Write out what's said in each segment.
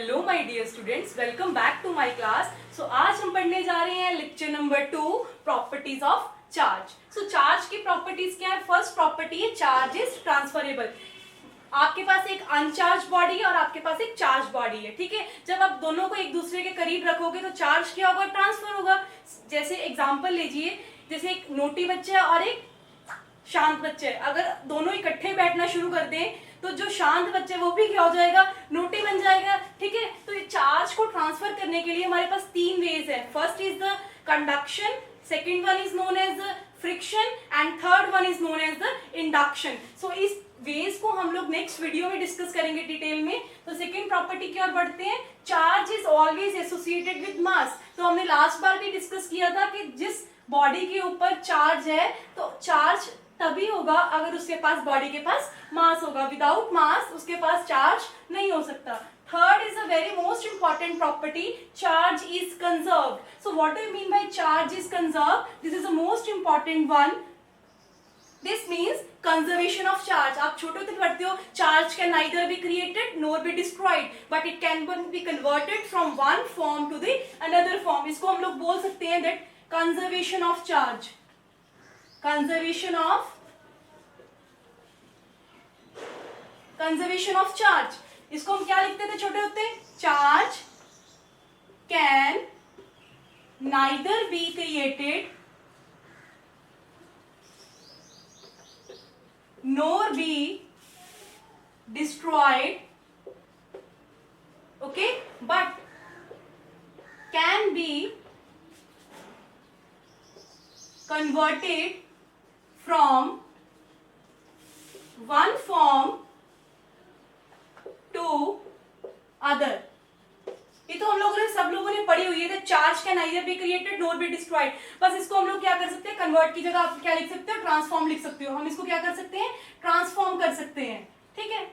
Hello my dear students, welcome back to my class. So आज हम पढ़ने जा रहे हैं lecture number 2, properties of charge. So charge की प्रॉपर्टीज क्या है? फर्स्ट प्रॉपर्टी है चार्ज इज ट्रांसफरेबल। आपके पास एक अनचार्ज बॉडी है और आपके पास एक चार्ज बॉडी है, ठीक है। जब आप दोनों को एक दूसरे के करीब रखोगे तो चार्ज क्या होगा? ट्रांसफर होगा। जैसे एग्जांपल लीजिए, जैसे एक नोटी बच्चा है और एक शांत बच्चे, अगर दोनों इकट्ठे बैठना शुरू कर दें तो जो शांत बच्चे वो भी क्या हो जाएगा? नोटी बन जाएगा, ठीक है। तो ये चार्ज को ट्रांसफर करने के लिए हमारे पास तीन वेज है। First is the conduction, second one is known as the friction and third one is known as the induction. So इस वेज को हम लोग नेक्स्ट वीडियो में डिस्कस करेंगे डिटेल में। तो सेकेंड प्रॉपर्टी की ओर बढ़ते हैं। Charge is always associated with mass. तो हमने लास्ट बार भी डिस्कस किया था कि जिस बॉडी के ऊपर चार्ज है तो चार्ज तभी होगा अगर उसके पास बॉडी के पास मास होगा। विदाउट मास उसके पास चार्ज नहीं हो सकता। Third is a very most important property, charge is conserved. So what do you mean by charge is conserved? This is the most important one. This means conservation of charge. आप छोटे होते पढ़ते हो, charge can neither be created nor be destroyed but it can be converted from one form to the another form. इसको हम लोग बोल सकते हैं that conservation of charge. Conservation of charge, इसको हम क्या लिखते थे छोटे होते? Charge can neither be created nor be destroyed, okay, but can be converted from one form to other। ये तो हम लोगों ने सब लोगों ने पढ़ी हुई है। Charge can neither be created nor be destroyed. बस इसको हम लोग क्या कर सकते हैं? कन्वर्ट की जगह आप क्या लिख सकते हो? ट्रांसफॉर्म लिख सकते हो। हम इसको क्या कर सकते हैं? ट्रांसफॉर्म कर सकते हैं, ठीक है।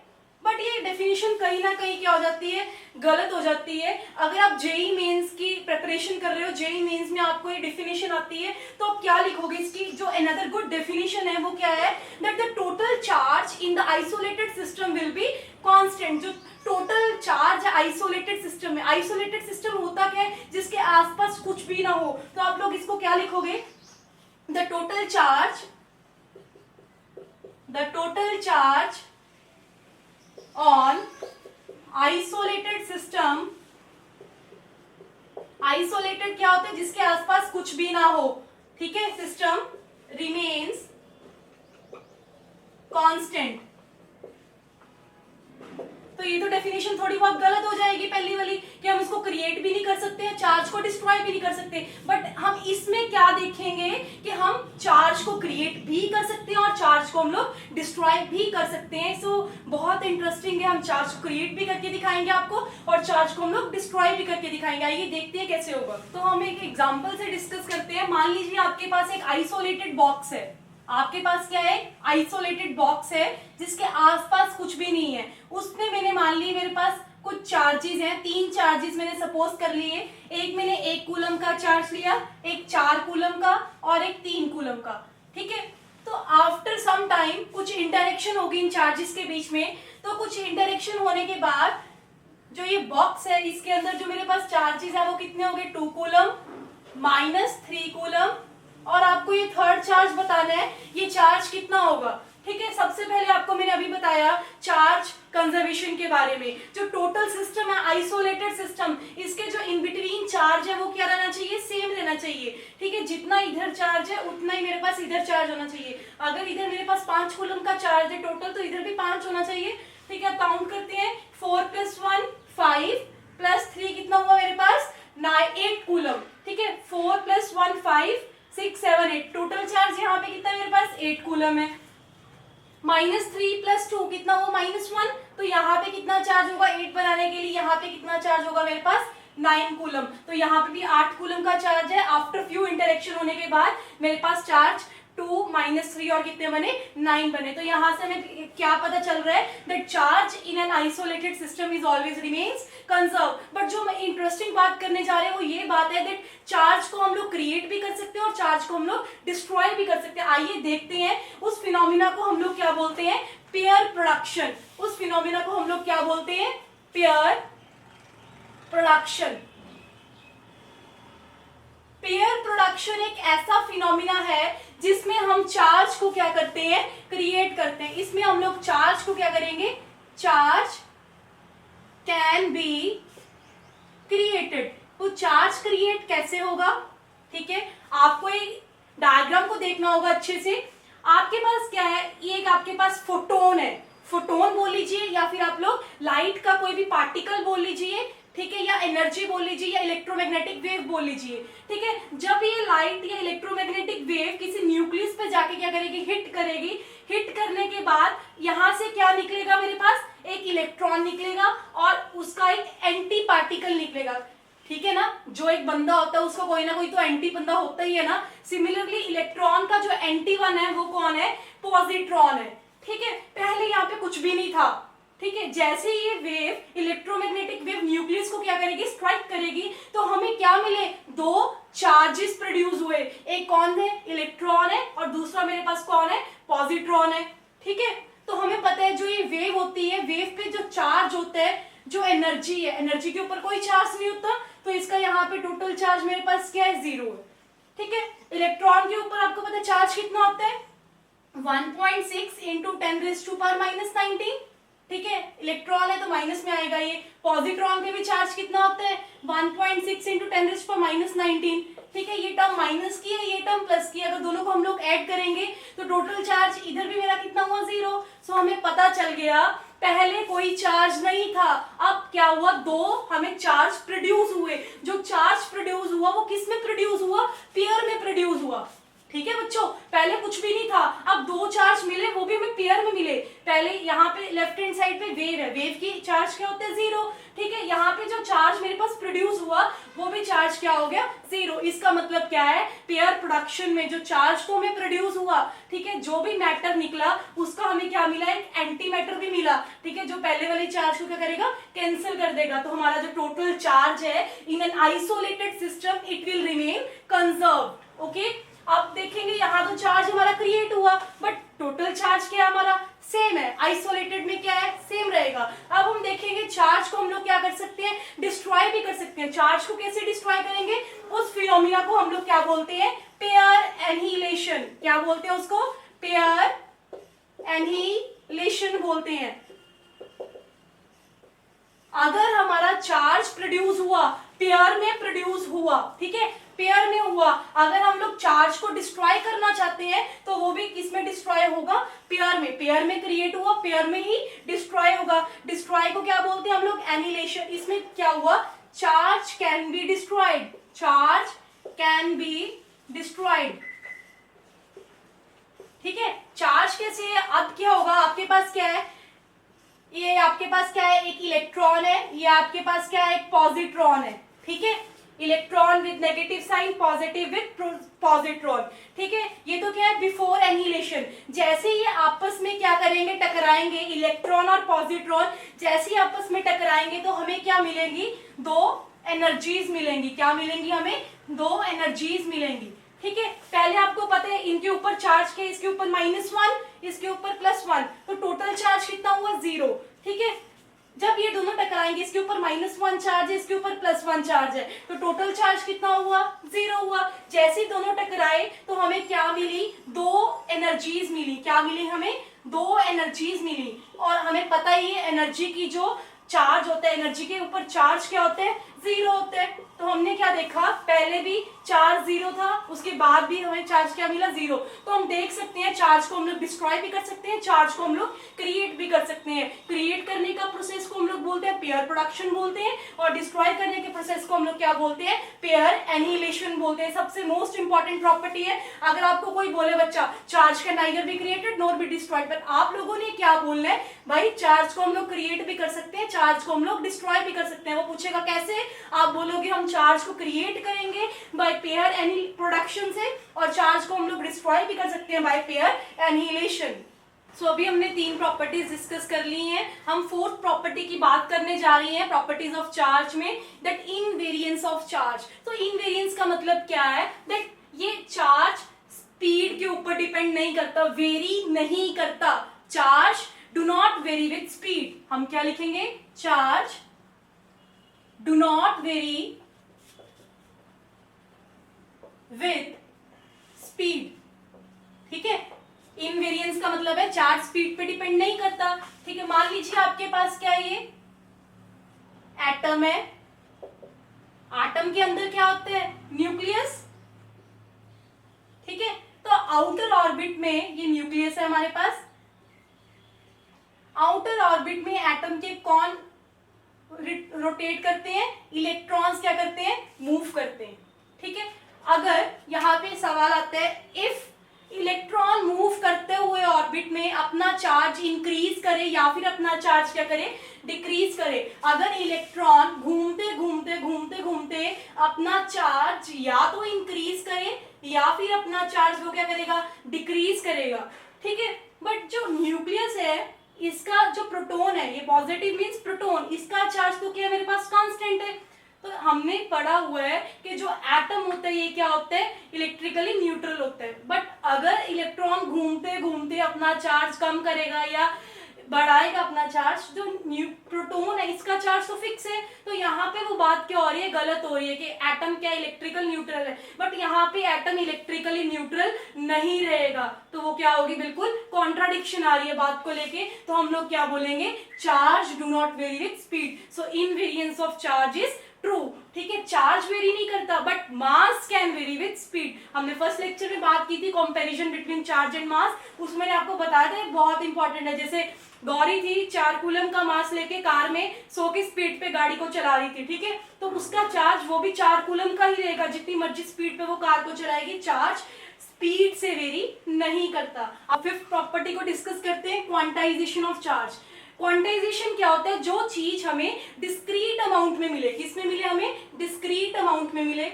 बट ये डेफिनेशन कहीं ना कहीं क्या हो जाती है? गलत हो जाती है। अगर आप जेई मेंस की प्रिपरेशन कर रहे हो, जेई मेंस में आपको ये डेफिनेशन आती है तो आप क्या लिखोगे? इसकी जो अनदर गुड डेफिनेशन है वो क्या है? That the total charge in the isolated system will be constant. जो टोटल चार्ज है आइसोलेटेड सिस्टम में, आइसोलेटेड सिस्टम होता क्या है? जिसके आसपास कुछ भी ना हो। तो आप लोग इसको क्या लिखोगे? The total charge on isolated system. Isolated क्या होता है? जिसके आसपास कुछ भी ना हो, ठीक है। System remains constant. तो ये तो डेफिनेशन थोड़ी बहुत गलत हो जाएगी पहली वाली, कि हम इसको क्रिएट भी नहीं कर सकते हैं, चार्ज को डिस्ट्रॉय भी नहीं कर सकते। बट हम इसमें क्या देखेंगे कि हम चार्ज को क्रिएट भी कर सकते हैं और चार्ज को हम लोग डिस्ट्रॉय भी कर सकते हैं। सो बहुत इंटरेस्टिंग है। हम चार्ज को क्रिएट भी करके दिखाएंगे आपको और चार्ज को हम लोग डिस्ट्रॉय भी करके दिखाएंगे। आइए देखते हैं कैसे होगा। तो हम एक एग्जाम्पल से डिस्कस करते हैं। मान लीजिए आपके पास एक आइसोलेटेड बॉक्स है। आपके पास क्या है? आइसोलेटेड बॉक्स है जिसके आसपास कुछ भी नहीं है। उसमें मैंने मान ली मेरे पास कुछ चार्जेस हैं, तीन चार्जेस मैंने सपोज कर लिए। एक मैंने 1 कूलम का चार्ज लिया, एक 4 कूलम का और एक 3 कूलम का, ठीक है। तो आफ्टर सम टाइम कुछ इंटरेक्शन होगी इन चार्जेस के बीच में। तो कुछ इंटरेक्शन होने के बाद जो ये बॉक्स है इसके अंदर जो मेरे पास चार्जेस है वो कितने हो गए? 2 कूलम -3 कूलम। और आपको ये थर्ड चार्ज बताना है, ये चार्ज कितना होगा, ठीक है। सबसे पहले आपको मैंने अभी बताया चार्ज कंजर्वेशन के बारे में। जो टोटल सिस्टम है आइसोलेटेड सिस्टम, इसके जो इन बिटवीन चार्ज है वो क्या रहना चाहिए? सेम रहना चाहिए, ठीक है। जितना इधर चार्ज है उतना ही मेरे पास इधर चार्ज होना चाहिए। अगर इधर मेरे पास 5 कूलम का चार्ज है टोटल, तो इधर भी 5 होना चाहिए, ठीक है। काउंट करते हैं। 4 + 1 5 + 3 कितना हुआ मेरे पास? 8 कूलम, ठीक है। 4 + 1 5 6 7 8। टोटल चार्ज यहाँ पे कितना है मेरे पास? 8 कूलम है। -3 + 2 कितना हुआ? -1। तो यहाँ पे कितना चार्ज होगा? 8 बनाने के लिए यहाँ पे कितना चार्ज होगा मेरे पास? 9 कूलम। तो यहाँ पे भी 8 कूलम का चार्ज है। आफ्टर फ्यू इंटरेक्शन होने के बाद मेरे पास चार्ज 2 -3 और कितने बने? 9 बने। तो यहाँ से हमें क्या पता चल रहा है? That charge in an isolated system is always remains conserve. But जो मैं इंटरेस्टिंग बात करने जा रहे हैं वो ये बात है दैट चार्ज को हम लोग क्रिएट भी कर सकते हैं और चार्ज को हम लोग डिस्ट्रॉय भी कर सकते हैं। आइए देखते हैं उस फिनोमिना को हम लोग क्या बोलते हैं? Pair production. उस फिनोमिना को हम लोग क्या बोलते हैं? Pair production. पेयर प्रोडक्शन एक ऐसा फिनोमिना है जिसमें हम चार्ज को क्या करते हैं, क्रिएट करते हैं। इसमें हम लोग चार्ज को क्या करेंगे, चार्ज कैन बी क्रिएटेड। तो चार्ज क्रिएट कैसे होगा, ठीक है, आपको एक डायग्राम को देखना होगा अच्छे से। आपके पास क्या है, ये एक आपके पास फोटोन है, फोटोन बोल लीजिए या फिर आप लोग लाइट का कोई भी पार्टिकल बोल लीजिए, ठीक है, या एनर्जी बोल लीजिए या इलेक्ट्रोमैग्नेटिक वेव बोल लीजिए, ठीक है। जब ये लाइट या इलेक्ट्रोमैग्नेटिक वेव किसी न्यूक्लियस पे जाके क्या करेगी, हिट करेगी। हिट करने के बाद यहां से क्या निकलेगा, मेरे पास एक इलेक्ट्रॉन निकलेगा और उसका एक एंटी पार्टिकल निकलेगा, ठीक है ना। जो एक बंदा होता है उसका कोई ना कोई तो एंटी बंदा होता ही है ना। सिमिलरली इलेक्ट्रॉन का जो एंटी वन है वो कौन है, पॉजिट्रॉन है, ठीक है। पहले यहाँ पे कुछ भी नहीं था, ठीक है। जैसे ये वेव इलेक्ट्रोमैग्नेटिक वेव न्यूक्लियस को क्या करेगी, स्ट्राइक करेगी, तो हमें क्या मिले, दो चार्जेस प्रोड्यूस हुए। एक कौन है, इलेक्ट्रॉन है, और दूसरा मेरे पास कौन है, पॉजिट्रॉन है, ठीक है। तो हमें पता है जो ये वेव होती है, वेव पे जो चार्ज होता है, जो एनर्जी है, एनर्जी के ऊपर कोई चार्ज नहीं होता, तो इसका यहाँ पे टोटल चार्ज मेरे पास क्या है, 0 है, ठीक है। इलेक्ट्रॉन के ऊपर आपको पता है चार्ज कितना होता है, 1.6 इंटू 10⁻⁻19, ठीक है। इलेक्ट्रॉन है तो माइनस में आएगा ये। पॉजिट्रॉन के भी चार्ज कितना होता है, 1.6 इंटू 10⁻19, ठीक है। ये टर्म माइनस की है, ये टर्म प्लस की है, अगर दोनों को हम लोग ऐड करेंगे तो टोटल चार्ज इधर भी मेरा कितना हुआ, 0। सो हमें पता चल गया पहले कोई चार्ज नहीं था, अब क्या हुआ, दो हमें चार्ज प्रोड्यूस हुए। जो चार्ज प्रोड्यूस हुआ वो किस में प्रोड्यूस हुआ, पेयर में प्रोड्यूस हुआ, ठीक है बच्चों। पहले कुछ भी नहीं था, अब दो चार्ज मिले, वो भी हमें पेयर में मिले। पहले यहाँ पे लेफ्ट हैंड साइड पे वेव है, वेव की चार्ज क्या होते हैं, 0, ठीक है। यहाँ पे जो चार्ज मेरे पास प्रोड्यूस हुआ वो भी चार्ज क्या हो गया, 0। इसका मतलब क्या है, पेयर प्रोडक्शन में जो चार्ज तो हमें प्रोड्यूस हुआ, ठीक है, जो भी मैटर निकला उसका हमें क्या मिला, एक एंटी मैटर भी मिला, ठीक है, जो पहले वाले चार्ज को क्या करेगा, कैंसिल कर देगा। तो हमारा जो टोटल चार्ज है in an isolated system it will remain conserved, okay. अब देखेंगे यहाँ तो चार्ज हमारा क्रिएट हुआ, बट टोटल चार्ज क्या है हमारा, सेम है। आइसोलेटेड में क्या है, सेम रहेगा। अब हम देखेंगे चार्ज को हम लोग क्या कर सकते हैं, डिस्ट्रॉय भी कर सकते हैं। चार्ज को कैसे डिस्ट्रॉय करेंगे, उस फिनोमिना को हम लोग क्या बोलते हैं, पेयर एनहिलेशन। क्या बोलते हैं उसको, पेयर एनहिलेशन बोलते हैं। अगर हमारा चार्ज प्रोड्यूस हुआ, पेयर में प्रोड्यूस हुआ, ठीक है, पेयर में हुआ, अगर हम लोग चार्ज को डिस्ट्रॉय करना चाहते हैं तो वो भी किसमें डिस्ट्रॉय होगा, पेयर में। पेयर में क्रिएट हुआ, पेयर में ही डिस्ट्रॉय होगा। डिस्ट्रॉय को क्या बोलते हैं हम लोग, एनिहिलेशन। इसमें क्या हुआ, charge can be destroyed, charge can be destroyed, ठीक है। चार्ज कैसे है, अब क्या होगा, आपके पास क्या है, ये आपके पास क्या है, एक इलेक्ट्रॉन है, ये आपके पास क्या है, एक पॉजिट्रॉन है, ठीक है। Electron with negative sign, positive with positron, ठीक है। ये तो क्या है, बिफोर एनहिलेशन। जैसे ये आपस में क्या करेंगे, टकराएंगे, इलेक्ट्रॉन और पॉजिट्रॉन जैसे आपस में टकराएंगे तो हमें क्या मिलेंगी, दो एनर्जीज मिलेंगी। क्या मिलेंगी हमें, दो एनर्जीज मिलेंगी, ठीक है। पहले आपको पता है इनके ऊपर चार्ज के, इसके ऊपर -1, इसके ऊपर +1, तो टोटल चार्ज कितना हुआ, 0, ठीक है। जब ये दोनों टकराएंगे, इसके ऊपर -1 चार्ज है, इसके ऊपर +1 चार्ज है, तो टोटल चार्ज कितना हुआ, 0 हुआ। जैसे दोनों टकराए तो हमें क्या मिली, दो एनर्जीज मिली। क्या मिली हमें, दो एनर्जीज मिली। और हमें पता ही है एनर्जी की जो चार्ज होता है, एनर्जी के ऊपर चार्ज क्या होते हैं, 0 होते हैं। तो हमने क्या देखा, पहले भी चार्ज 0 था, उसके बाद भी हमें चार्ज क्या मिला, 0। तो हम देख सकते हैं चार्ज को हम लोग डिस्ट्रॉय भी कर सकते हैं, चार्ज को हम लोग क्रिएट भी कर सकते हैं। क्रिएट करने का प्रोसेस को हम लोग बोलते हैं पेयर प्रोडक्शन बोलते हैं, और डिस्ट्रॉय करने के प्रोसेस को हम लोग क्या बोलते हैं, पेयर एनहिलेशन बोलते हैं। सबसे मोस्ट इंपॉर्टेंट प्रॉपर्टी है। अगर आपको कोई बोले बच्चा charge can neither be created nor be destroyed, पर आप लोगों ने क्या बोलना है भाई, चार्ज को हम लोग क्रिएट भी कर सकते हैं, चार्ज को हम लोग डिस्ट्रॉय भी कर सकते हैं। वो पूछेगा कैसे, आप बोलोगे हम चार्ज को क्रिएट करेंगे बाय पेयर एनी प्रोडक्शन से, और चार्ज को हम लोग डिस्ट्रॉय भी कर सकते हैं बाय पेयर एनहिलेशन। सो अभी हमने 3 प्रॉपर्टीज डिस्कस कर ली हैं। हम 4th प्रॉपर्टी की बात करने जा रही हैं प्रॉपर्टीज ऑफ चार्ज में, दैट इनवेरिएंस ऑफ चार्ज। तो इनवेरिएंस का मतलब क्या है, दैट ये चार्ज स्पीड के ऊपर डिपेंड नहीं करता, वेरी नहीं करता। Charge do not very with speed. हम क्या लिखेंगे, charge do not very with speed. ठीक है, इनवेरियंस का मतलब है चार्ज स्पीड पे डिपेंड नहीं करता। ठीक है, मान लीजिए आपके पास क्या है, ये एटम है, एटम के अंदर क्या होता है, न्यूक्लियस। ठीक है, तो आउटर ऑर्बिट में ये न्यूक्लियस है हमारे पास। आउटर ऑर्बिट में एटम के कौन रोटेट करते हैं, इलेक्ट्रॉन्स क्या करते हैं, मूव करते हैं। ठीक है, अगर यहां पे सवाल आता है, इफ इलेक्ट्रॉन मूव करते हुए ऑर्बिट में अपना चार्ज इंक्रीज करे या फिर अपना चार्ज क्या करे, डिक्रीज करे। अगर इलेक्ट्रॉन घूमते घूमते घूमते घूमते अपना चार्ज या तो इंक्रीज करे या फिर अपना चार्ज वो क्या करेगा, डिक्रीज करेगा। ठीक है, बट जो न्यूक्लियस है इसका जो प्रोटॉन है, ये पॉजिटिव मींस प्रोटॉन, इसका चार्ज तो क्या है मेरे पास, कांस्टेंट है। तो हमने पढ़ा हुआ है कि जो एटम होता है ये क्या होता है, इलेक्ट्रिकली न्यूट्रल होता है। बट अगर इलेक्ट्रॉन घूमते घूमते अपना चार्ज कम करेगा या बढ़ाएगा अपना चार्ज, जो प्रोटॉन है इसका चार्ज तो फिक्स है। तो यहाँ पे वो बात क्या हो रही है, गलत हो रही है कि एटम क्या इलेक्ट्रिकल न्यूट्रल है, बट यहाँ पे एटम इलेक्ट्रिकली न्यूट्रल नहीं रहेगा। तो वो क्या होगी, बिल्कुल कॉन्ट्राडिक्शन आ रही है बात को लेके। तो हम लोग क्या बोलेंगे, charge do not very with speed, so invariance of charge is true. ठीक है, चार्ज वेरी नहीं करता but mass can very with speed. हमने फर्स्ट लेक्चर में बात की थी comparison between charge and mass, उसमें मैंने आपको बताया था बहुत इंपॉर्टेंट है। जैसे गौरी थी 4 कूलम का मास लेके कार में 100 की स्पीड पे गाड़ी को चला रही थी। ठीक है, तो उसका चार्ज वो भी 4 कूलम का ही रहेगा, जितनी मर्जी स्पीड पे वो कार को चलाएगी, चार्ज स्पीड से वेरी नहीं करता। अब फिफ्थ प्रॉपर्टी को डिस्कस करते हैं, क्वांटाइजेशन ऑफ चार्ज। क्वांटाइजेशन क्या होता है, जो चीज हमें डिस्क्रीट अमाउंट में मिले, किसमें मिले, हमें डिस्क्रीट अमाउंट में मिले।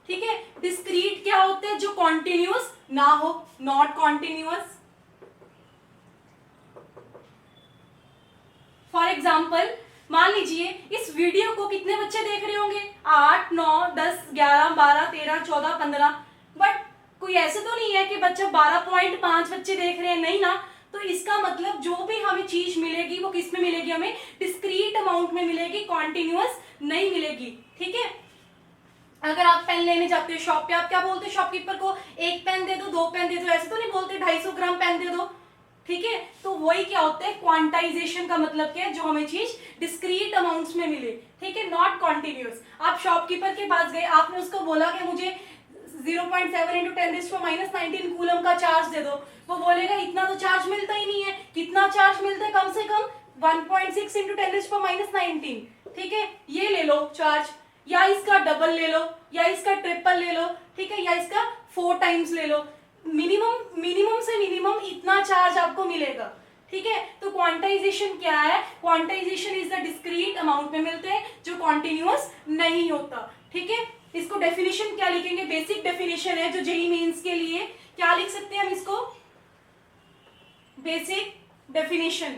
ठीक है, डिस्क्रीट क्या होते हैं, जो कॉन्टिन्यूअस ना हो, नॉट कॉन्टिन्यूअस। फॉर एग्जाम्पल मान लीजिए इस वीडियो को कितने बच्चे देख रहे होंगे, 8, 9, 10, 11, 12, 13, 14, 15, बट कोई ऐसे तो नहीं है कि बच्चा 12.5 बच्चे देख रहे हैं, नहीं ना। तो इसका मतलब जो भी हमें चीज मिलेगी वो किस में मिलेगी, हमें डिस्क्रीट अमाउंट में मिलेगी, कॉन्टिन्यूअस नहीं मिलेगी। ठीक है, अगर आप पेन लेने जाते हो शॉप पे, आप क्या बोलते हो शॉपकीपर को, 1 पेन दे दो, 2 पेन दे दो, ऐसे तो नहीं बोलते 250 ग्राम पेन दे दो। ठीक है, तो वही क्या होता है, क्वांटाइजेशन का मतलब क्या है, जो हमें चीज डिस्क्रीट अमाउंट्स में मिले। ठीक है, नॉट कॉन्टिन्यूअस। आप शॉपकीपर के पास गए, आपने उसको बोला कि मुझे 0.7 इंटू 10⁻⁻19 कूलम का चार्ज दे दो, वो बोलेगा इतना तो चार्ज मिलता ही नहीं है। कितना चार्ज मिलता है, कम से कम 1.6 इंटू 10⁻19। ठीक है, ये ले लो चार्ज, या इसका डबल ले लो, या इसका ट्रिपल ले लो। ठीक है, या इसका 4 टाइम्स ले लो, मिनिमम से मिनिमम इतना चार्ज आपको मिलेगा। ठीक है, तो क्वांटाइजेशन क्या है, quantization is the discrete amount में मिलते हैं जो कॉन्टिन्यूअस नहीं होता। ठीक है, इसको डेफिनेशन क्या लिखेंगे, बेसिक डेफिनेशन है जो जेईई मेंस के लिए, क्या लिख सकते हैं हम इसको, बेसिक डेफिनेशन।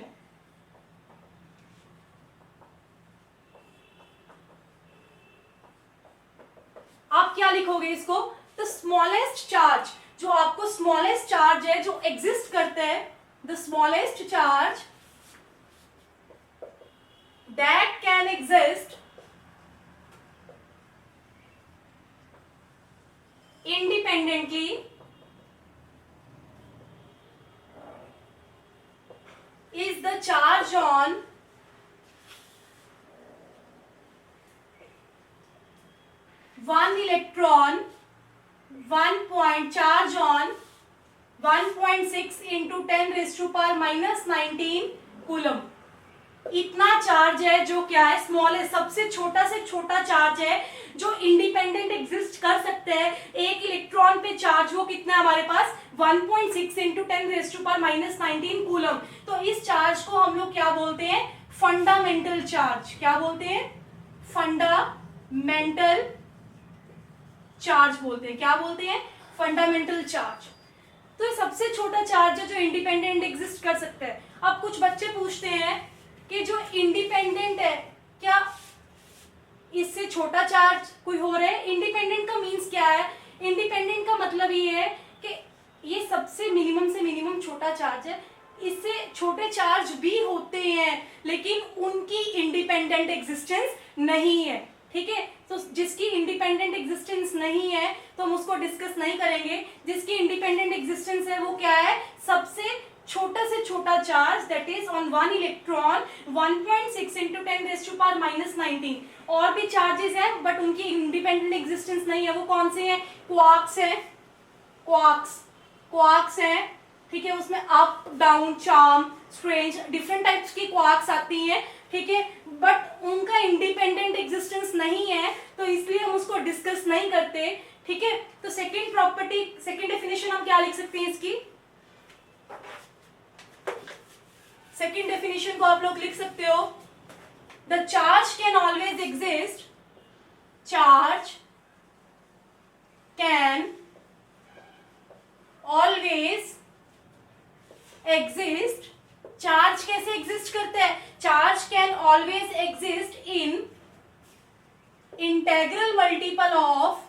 आप क्या लिखोगे इसको, द स्मॉलेस्ट चार्ज, जो आपको स्मॉलेस्ट चार्ज है जो एग्जिस्ट करता है, the smallest charge that can exist independently is the charge on one electron, 1 point charge on 1.6 into 10⁻⁻19 coulomb. इतना चार्ज है जो क्या है, स्मॉल है, सबसे छोटा से छोटा चार्ज है जो इंडिपेंडेंट एग्जिस्ट कर सकते हैं। एक इलेक्ट्रॉन पे चार्ज वो कितना है हमारे पास, 1.6 इंटू 10⁻⁻19 कूलम। तो इस चार्ज को हम लोग क्या बोलते हैं, फंडामेंटल चार्ज। क्या बोलते हैं, फंडामेंटल चार्ज बोलते हैं। क्या बोलते हैं, फंडामेंटल चार्ज। तो ये सबसे छोटा चार्ज है जो इंडिपेंडेंट एग्जिस्ट कर सकता है। अब कुछ बच्चे पूछते हैं कि जो इंडिपेंडेंट है, क्या इससे छोटा चार्ज कोई हो रहा है। इंडिपेंडेंट का मीन्स क्या है, इंडिपेंडेंट का मतलब ये है कि ये सबसे मिनिमम से मिनिमम छोटा चार्ज है। इससे छोटे चार्ज भी होते हैं लेकिन इंडिपेंडेंट एग्जिस्टेंस नहीं है, ठीक है। तो जिसकी इंडिपेंडेंट एग्जिस्टेंस नहीं है तो हम उसको डिस्कस नहीं करेंगे। जिसकी इंडिपेंडेंट एग्जिस्टेंस है वो क्या है, सबसे छोटा से छोटा charge that is on one electron 1.6 into 10⁻⁻19। और भी चार्जेस हैं बट उनकी इंडिपेंडेंट एग्जिस्टेंस नहीं है। वो कौन से हैं, क्वार्क्स है, क्वार्क्स है, ठीक है। उसमें up down charm strange different types की क्वार्क्स आती हैं, ठीक है, बट उनका इंडिपेंडेंट एग्जिस्टेंस नहीं है तो इसलिए हम उसको डिस्कस नहीं करते, ठीक है। तो सेकंड प्रॉपर्टी, सेकंड डेफिनेशन हम क्या लिख सकते हैं इसकी, सेकंड डेफिनेशन को आप लोग लिख सकते हो, the charge can always exist, charge can always exist. Charge कैसे एग्जिस्ट करता है, charge can always exist in integral multiple of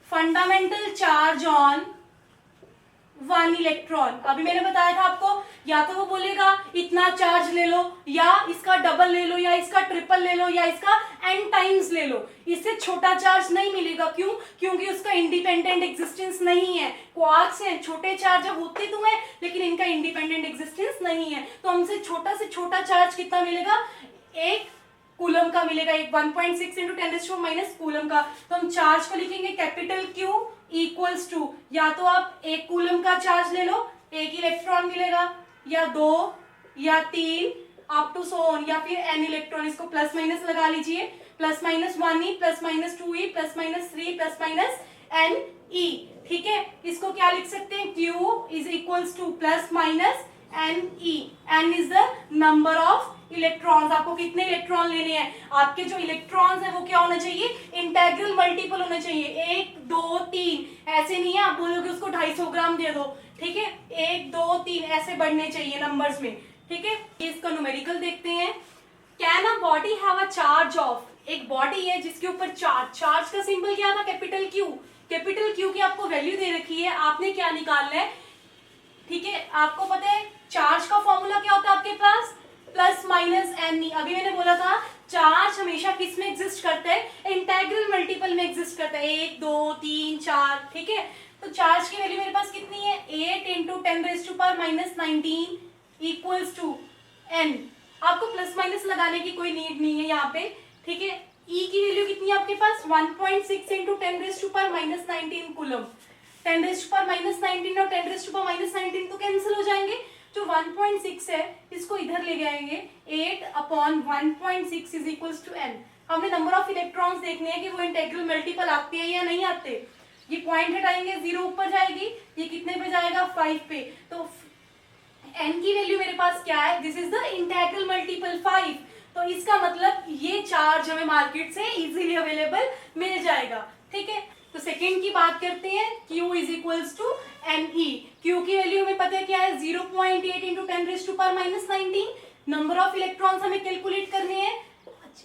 fundamental charge on one electron. अभी मैंने बताया था आपको, या तो वो बोलेगा इतना चार्ज ले लो, या इसका डबल ले लो, या इसका ट्रिपल ले लो, या इसका n टाइम्स ले लो, इससे छोटा चार्ज नहीं मिलेगा। क्यों, क्योंकि उसका इंडिपेंडेंट एग्जिस्टेंस नहीं है। क्वार्क्स हैं, छोटे चार्ज होते तो हैं लेकिन इनका इंडिपेंडेंट एग्जिस्टेंस नहीं है। तो हमसे छोटा चार्ज कितना मिलेगा, एक कूलम का मिलेगा, एक 1.6 इंटू 10⁻⁻⁻ कूलम का। तो हम चार्ज को लिखेंगे कैपिटल Q इक्वल्स टू, या तो आप एक कूलम का चार्ज ले लो, एक इलेक्ट्रॉन मिलेगा, या 2 या 3 अप टू सो ऑन, या फिर n इलेक्ट्रॉन। इसको प्लस माइनस लगा लीजिए, +-1e, +-2e, +-3, +-ne, ठीक है। इसको क्या लिख सकते हैं, Q is equals to +-ne, n is the number of electrons. आपको कितने इलेक्ट्रॉन लेने हैं, आपके जो इलेक्ट्रॉन्स है वो क्या होना चाहिए, इंटेग्रल मल्टीपल होना चाहिए। 1 2 3 ऐसे नहीं है आप बोलोगे उसको 250 ग्राम दे दो, ठीक है। 1 2 3 ऐसे बढ़ने चाहिए नंबर्स में, ठीक है। इसका न्यूमेरिकल देखते हैं। Can a body have a charge of, एक बॉडी है जिसके ऊपर चार्ज का सिंबल क्या था, कैपिटल Q की आपको वैल्यू दे रखी है, आपने क्या निकालना है, ठीक है। आपको पता है चार्ज का फॉर्मूला क्या होता है आपके पास, +-ne। अभी मैंने बोला था चार्ज हमेशा किस में एग्जिस्ट करता है, इंटेग्रल मल्टीपल में एग्जिस्ट करता है, 1 2 3 4, ठीक है। तो चार्ज की वैल्यू मेरे पास कितनी है, 8 इंटू 10⁻⁻19 इक्वल्स टू n। आपको प्लस माइनस लगाने की कोई नीड नहीं है यहाँ पे, ठीक है। E की वैल्यू कितनी है आपके पास, 1.6 इंटू 10⁻⁻19 कूलम। 10⁻⁻19 और 10⁻⁻19 तो कैंसिल हो जाएंगे। जो 1.6 है इसको इधर ले जाएंगे, 8/1.6 इज इक्वल्स टू n। हमने नंबर ऑफ इलेक्ट्रॉन्स देखने हैं कि वो इंटेग्रल मल्टीपल आते हैं या नहीं आते। ये पॉइंट हटाएंगे, 0 ऊपर जाएगी, ये कितने पे जाएगा, 5 पे। तो n की वैल्यू मेरे पास क्या है, this is the integral multiple 5। तो इसका मतलब ये चार्ज हमें मार्केट से इजीली अवेलेबल मिल जाएगा, ठीक है। तो सेकेंड की बात करते हैं, Q is equals to Ne। Q की वैल्यू हमें पता है क्या है, 0.8 इंटू 10⁻⁻19। नंबर ऑफ इलेक्ट्रॉन्स हमें कैलकुलेट करने हैं,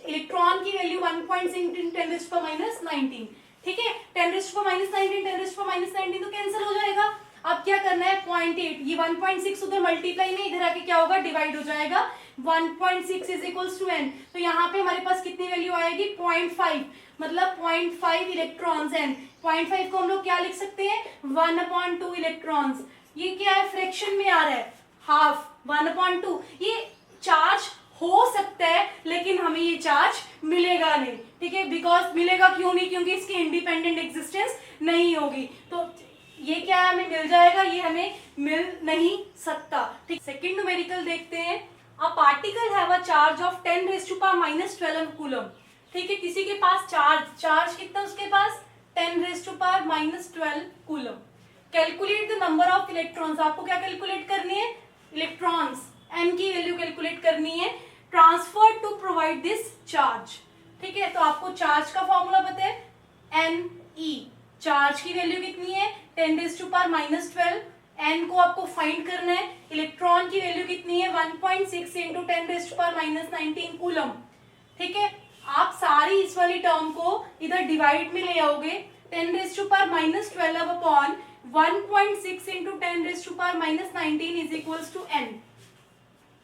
इलेक्ट्रॉन की वैल्यू 1.6 इंटू 10⁻⁻19, ठीक है। 10⁻⁻19 10⁻⁻19 तो कैंसिल हो जाएगा। अब क्या करना है, 0.8, ये 1.6 उधर मल्टीप्लाई में, इधर आके क्या होगा, डिवाइड हो जाएगा। 1.6 इज इक्वल्स टू n। तो यहाँ पे हमारे पास कितनी वैल्यू आएगी, 0.5, मतलब 0.5 इलेक्ट्रॉन्स n। 0.5 को हम लोग क्या लिख सकते हैं, 1/2 इलेक्ट्रॉन्स। ये क्या है, फ्रैक्शन में आ रहा है, हाफ, 1/2। ये चार्ज हो सकता है लेकिन हमें ये चार्ज मिलेगा नहीं, ठीक है। बिकॉज मिलेगा क्यों नहीं, क्योंकि इसकी इंडिपेंडेंट एग्जिस्टेंस नहीं होगी। तो ये क्या हमें मिल जाएगा, ये हमें मिल नहीं सकता, ठीक। सेकेंड न्यूमेरिकल देखते हैं। A particle have a charge of 10⁻⁻12 coulomb, ठीक है। किसी के पास चार्ज कितना उसके पास, 10⁻⁻12 coulomb. Calculate the number of electrons. आपको क्या कैलकुलेट करनी है, इलेक्ट्रॉन्स, n की वैल्यू कैलकुलेट करनी है, transfer to provide this charge, ठीक है। तो आपको चार्ज का फॉर्मूला पता है, Ne। चार्ज की वैल्यू कितनी है, 10⁻⁻12। n को आपको फाइंड करना है। इलेक्ट्रॉन की वैल्यू कितनी है, 1.6 इंटू 10⁻⁻19 कूलम, ठीक है। आप सारी इस वाली टर्म को इधर डिवाइड में ले आओगे, 10⁻⁻12 upon 1.6 into 10⁻⁻19 is equals to n।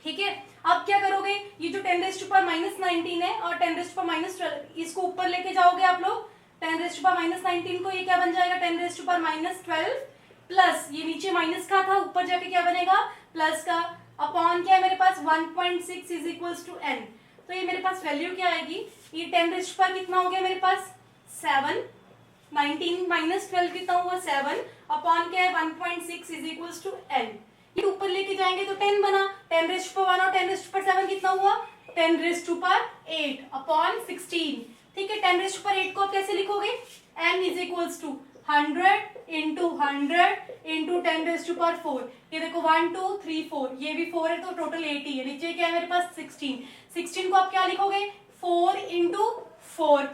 ठीक है, अब क्या करोगे, ये जो 10⁻⁻19 है और 10⁻⁻12 इसको ऊपर लेके जाओगे आप लोग, 10⁻⁻19 को ये क्या बन जाएगा 10⁻12 प्लस ये नीचे माइनस का था, ऊपर जाके क्या बनेगा प्लस का, अपॉन क्या है मेरे पास 1.6 इज इक्वल्स टू n। तो ये मेरे पास वैल्यू क्या आएगी, ये 10 पर कितना हो गया मेरे पास 7, 19 माइनस 12 कितना हुआ 7, अपॉन क्या है 1.6 इज इक्वल्स टू n। ये ऊपर लेके जाएंगे तो 10 बना, 10⁻1 और 10⁻7 कितना हुआ 10⁻8 अपॉन 16। ठीक है, 10⁻8 को आप कैसे लिखोगे, n is equals to 100 into 100 into 10⁻4। ये देखो 1 2 3 4, ये भी 4 है तो टोटल 80 है, नीचे क्या है मेरे पास 16 को आप क्या लिखोगे 4 इंटू 4।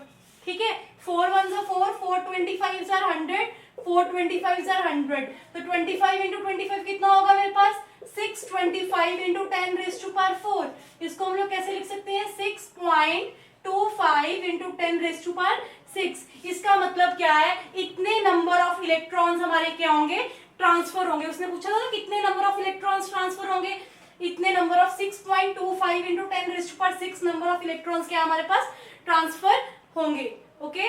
ठीक है, 4 1 4, 4 25 100, 4 25 100, तो 25 इंटू 25 कितना होगा मेरे पास 625 इंटू 10⁻4। इसको हम लोग कैसे लिख सकते हैं 6.25 इंटू 10⁻6। इसका मतलब क्या है, इतने नंबर ऑफ इलेक्ट्रॉन्स हमारे क्या होंगे ट्रांसफर होंगे। उसने पूछा था ना कितने नंबर ऑफ इलेक्ट्रॉन्स ट्रांसफर होंगे, इतने number of 6.25 into 10⁻6 number of electrons क्या हमारे पास ट्रांसफर होंगे। ओके